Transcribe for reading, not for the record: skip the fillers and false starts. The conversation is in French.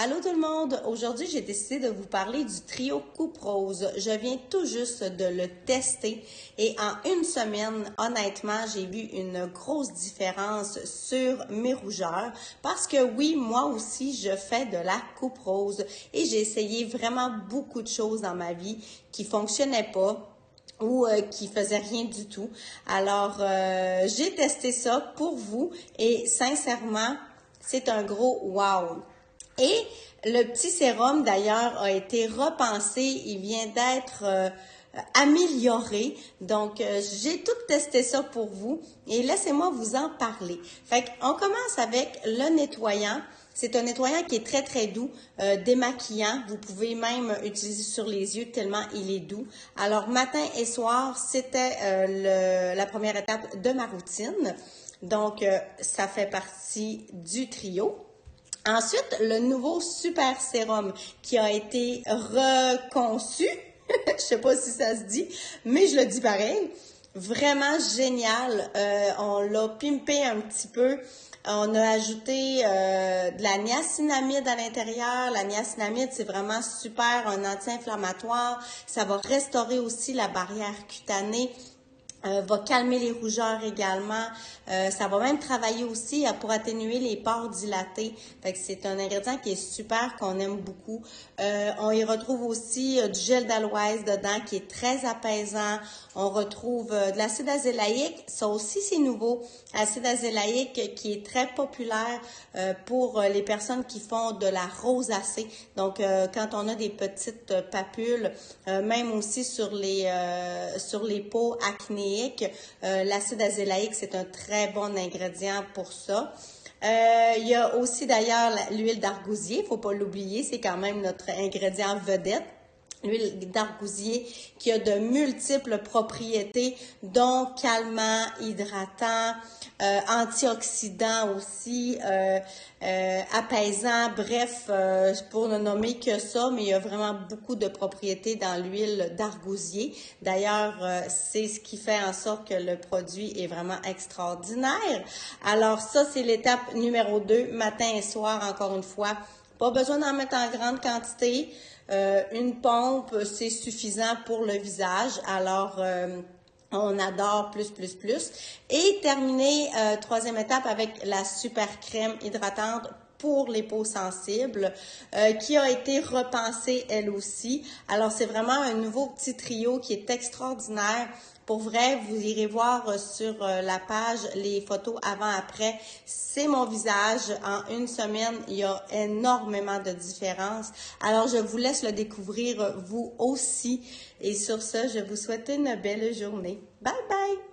Allô tout le monde! Aujourd'hui, j'ai décidé de vous parler du trio Coupe Rose. Je viens tout juste de le tester et en une semaine, honnêtement, j'ai vu une grosse différence sur mes rougeurs parce que oui, moi aussi, je fais de la Coupe Rose et j'ai essayé vraiment beaucoup de choses dans ma vie qui fonctionnaient pas ou qui faisait rien du tout. Alors, j'ai testé ça pour vous et sincèrement, c'est un gros wow! Et le petit sérum, d'ailleurs, a été repensé. Il vient d'être amélioré. Donc, j'ai tout testé ça pour vous et laissez-moi vous en parler. Fait qu'on commence avec le nettoyant. C'est un nettoyant qui est très, très doux, démaquillant. Vous pouvez même utiliser sur les yeux tellement il est doux. Alors, matin et soir, c'était la première étape de ma routine. Donc, ça fait partie du trio. Ensuite, le nouveau Super Sérum qui a été reconçu, je sais pas si ça se dit, mais je le dis pareil, vraiment génial. On l'a pimpé un petit peu. On a ajouté de la niacinamide à l'intérieur. La niacinamide, c'est vraiment super, un anti-inflammatoire. Ça va restaurer aussi la barrière cutanée. Va calmer les rougeurs également. Ça va même travailler aussi pour atténuer les pores dilatés. Fait que c'est un ingrédient qui est super, qu'on aime beaucoup. On y retrouve aussi du gel d'aloès dedans qui est très apaisant. On retrouve de l'acide azélaïque. Ça aussi, c'est nouveau. Acide azélaïque qui est très populaire pour les personnes qui font de la rosacée. Donc, quand on a des petites papules, même aussi sur les peaux acnéiques, l'acide azélaïque, c'est un très bon ingrédient pour ça. Il y a aussi d'ailleurs l'huile d'argousier, faut pas l'oublier, c'est quand même notre ingrédient vedette. L'huile d'argousier qui a de multiples propriétés, dont calmant, hydratant, antioxydant aussi, apaisant, bref, pour ne nommer que ça, mais il y a vraiment beaucoup de propriétés dans l'huile d'argousier. D'ailleurs, c'est ce qui fait en sorte que le produit est vraiment extraordinaire. Alors ça, c'est l'étape numéro 2, matin et soir, encore une fois. Pas besoin d'en mettre en grande quantité. Une pompe, c'est suffisant pour le visage. Alors, on adore plus. Et terminer, troisième étape, avec la super crème hydratante pour les peaux sensibles, qui a été repensée elle aussi. Alors, c'est vraiment un nouveau petit trio qui est extraordinaire. Pour vrai, vous irez voir sur la page les photos avant-après. C'est mon visage. En une semaine, il y a énormément de différences. Alors, je vous laisse le découvrir vous aussi. Et sur ce, je vous souhaite une belle journée. Bye bye!